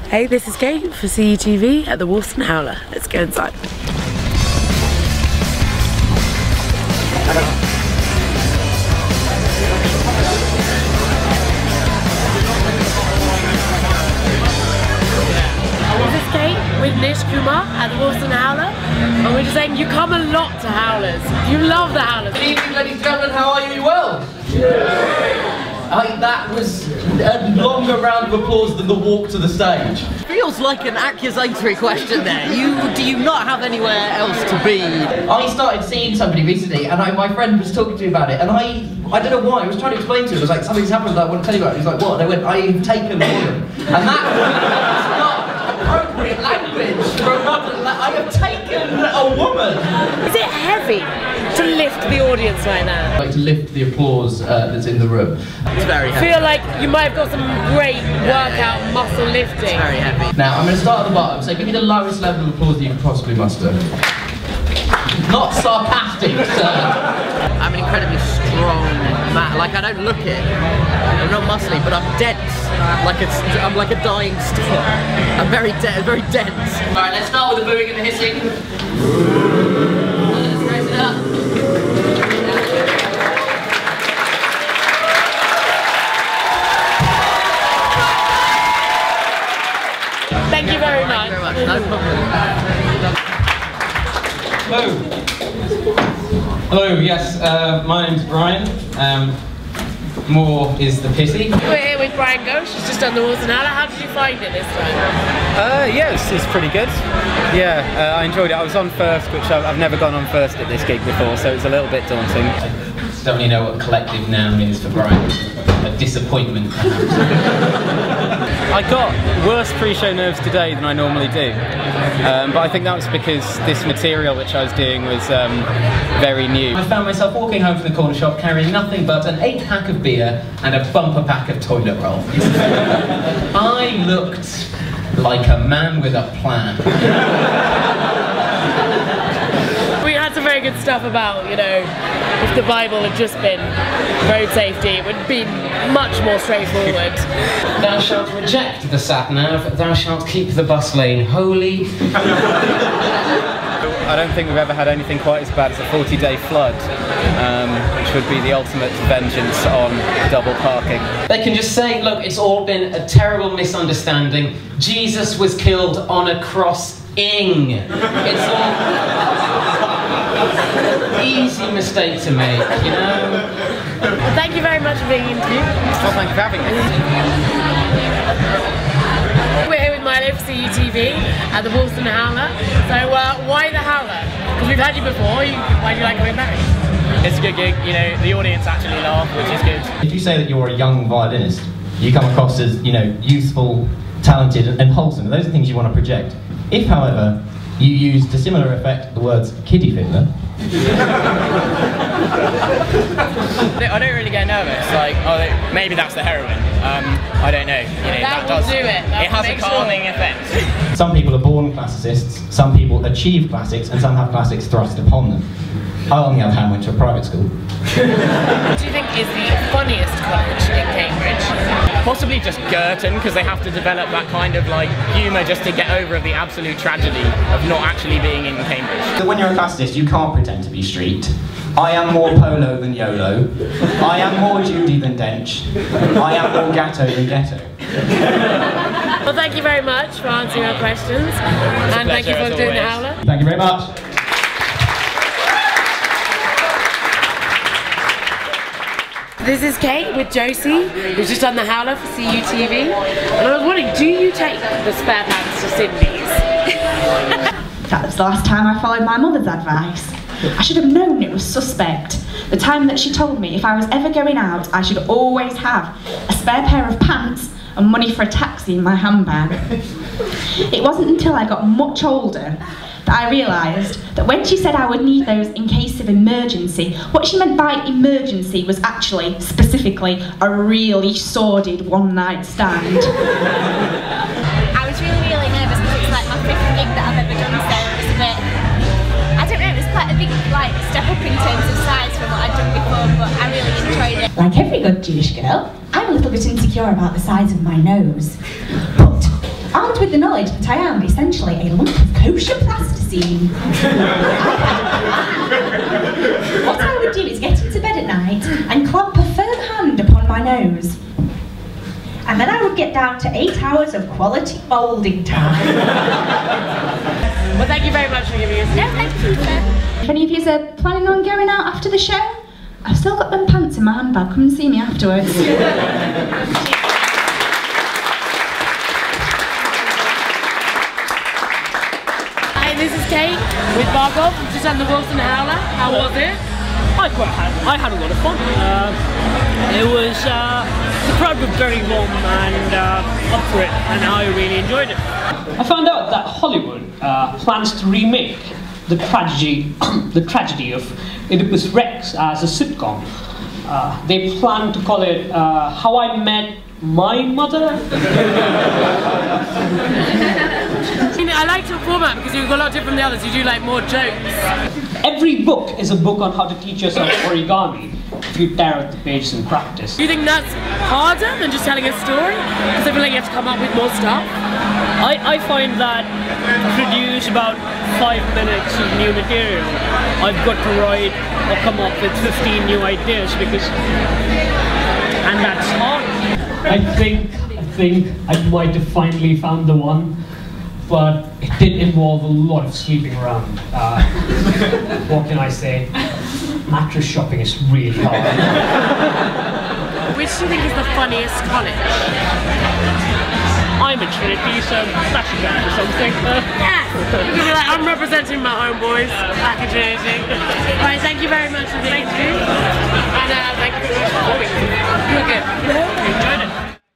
Hey, this is Kate for CUTV at the Wolfson Howler. Let's go inside. With Nish Kumar at the Wolfson Howler, and we're just saying you come a lot to Howlers. You love the Howlers. Good evening, ladies and gentlemen. How are you? Well, that was a longer round of applause than the walk to the stage. Feels like an accusatory question there. Do you not have anywhere else to be? I started seeing somebody recently, and my friend was talking to me about it, and I don't know why. I was trying to explain to him. I was like, something's happened that I want to tell you about. He's like, what? And I went, I've taken a woman, and that was not appropriate language for a modern. I have taken a woman. Is it heavy to lift the audience right now? Like to lift the applause that's in the room. It's very heavy. I feel like you might have got some great workout muscle lifting. It's very heavy. Now I'm going to start at the bottom. So give me the lowest level of applause that you can possibly muster. Not sarcastic, sir. I'm an incredibly strong man. Like, I don't look it. I'm not muscly, but I'm dense. I'm like a dying star. I'm very dense. Alright, let's start with the booing and the hissing. Let's raise it up. Thank you very much. Thank you very much. No problem. Hello. Hello, yes, my name's Brian. More is the pity. We're here with Brian Ghosh. She's just done the Wolfson Howler. How did you find it this time? Yeah, it's pretty good. Yeah, I enjoyed it. I was on first, which I've never gone on first at this gig before, so it's a little bit daunting. I don't really know what collective noun is for Brian. A disappointment, perhaps. I got worse pre-show nerves today than I normally do, but I think that was because this material which I was doing was very new. I found myself walking home from the corner shop carrying nothing but an 8-pack of beer and a bumper pack of toilet roll. I looked like a man with a plan. We had some very good stuff about, you know, if the Bible had just been road safety, it would be much more straightforward. Thou shalt reject the sat-nav, thou shalt keep the bus lane holy. I don't think we've ever had anything quite as bad as a 40-day flood, which would be the ultimate vengeance on double parking. They can just say, look, it's all been a terrible misunderstanding. Jesus was killed on a cross-ing. It's all easy mistake to make, you know? Well, thank you very much for being interviewed. Well, thank you for having me. We're here with Milo for CUTV at the Wolfson Howler. So why the Howler? Because we've had you before. Why do you like coming back? It's a good gig, you know, the audience actually laugh, which is good. If you say that you're a young violinist, you come across as, you know, youthful, talented and wholesome. Those are things you want to project. If, however, you use to similar effect the words kiddy fiddler, I don't really get nervous, like, oh, maybe that's the heroin. I don't know. You know, that does do it. It has a calming effect. some people are born classicists, some people achieve classics, and some have classics thrust upon them. I, on the other hand, went to a private school. What do you think is the funniest college in Cambridge? Possibly just Girton, because they have to develop that kind of like humour just to get over the absolute tragedy of not actually being in Cambridge. So when you're a classicist, you can't pretend to be street. I am more Polo than YOLO. I am more Judy than Dench. I am more Gatto than Ghetto. Well, thank you very much for answering our questions. And thank you for doing the Howler. Thank you very much. This is Kate with Josie, who's just done the Howler for CUTV. And I was wondering, do you take the spare pants to Cindy's? That was the last time I followed my mother's advice. I should have known it was suspect. The time that she told me if I was ever going out, I should always have a spare pair of pants and money for a taxi in my handbag. It wasn't until I got much older that I realised that when she said I would need those in case of emergency, what she meant by emergency was actually, specifically, a really sordid one-night stand. I was really nervous because it's like my 5th gig that I've ever done, so it was a bit, I don't know, it was quite a big step up in terms of size from what I'd done before, but I really enjoyed it. Like every good Jewish girl, I'm a little bit insecure about the size of my nose, but armed with the knowledge that I am essentially a lump of kosher plasticine. What I would do is get into bed at night and clamp a firm hand upon my nose. And then I would get down to 8 hours of quality moulding time. Well, thank you very much for giving us. No, thank you. If any of you are planning on going out after the show, I've still got them pants in my handbag. Come and see me afterwards. Hi, this is Kate with Margot. We've just done the Wolfson Howler. How was it? I had a lot of fun. It was the crowd was very warm and up for it, and I really enjoyed it. I found out that Hollywood plans to remake the tragedy of Oedipus Rex as a sitcom. They plan to call it How I Met My Mother. I liked your format because you've got a lot different from the others. You do like more jokes. Every book is a book on how to teach yourself origami if you tear out the pages in practice. Do you think that's harder than just telling a story? Because I feel like you have to come up with more stuff. I find that to produce about 5 minutes of new material, I've got to write or come up with 15 new ideas and that's hard. I think I might have finally found the one, but it did involve a lot of sleeping around. What can I say? Mattress shopping is really hard. Which do you think is the funniest college? I'm a Trinity, so that should count for something. Yeah! You can be like, I'm representing my homeboys back in Trinity. Right, thank you very much for being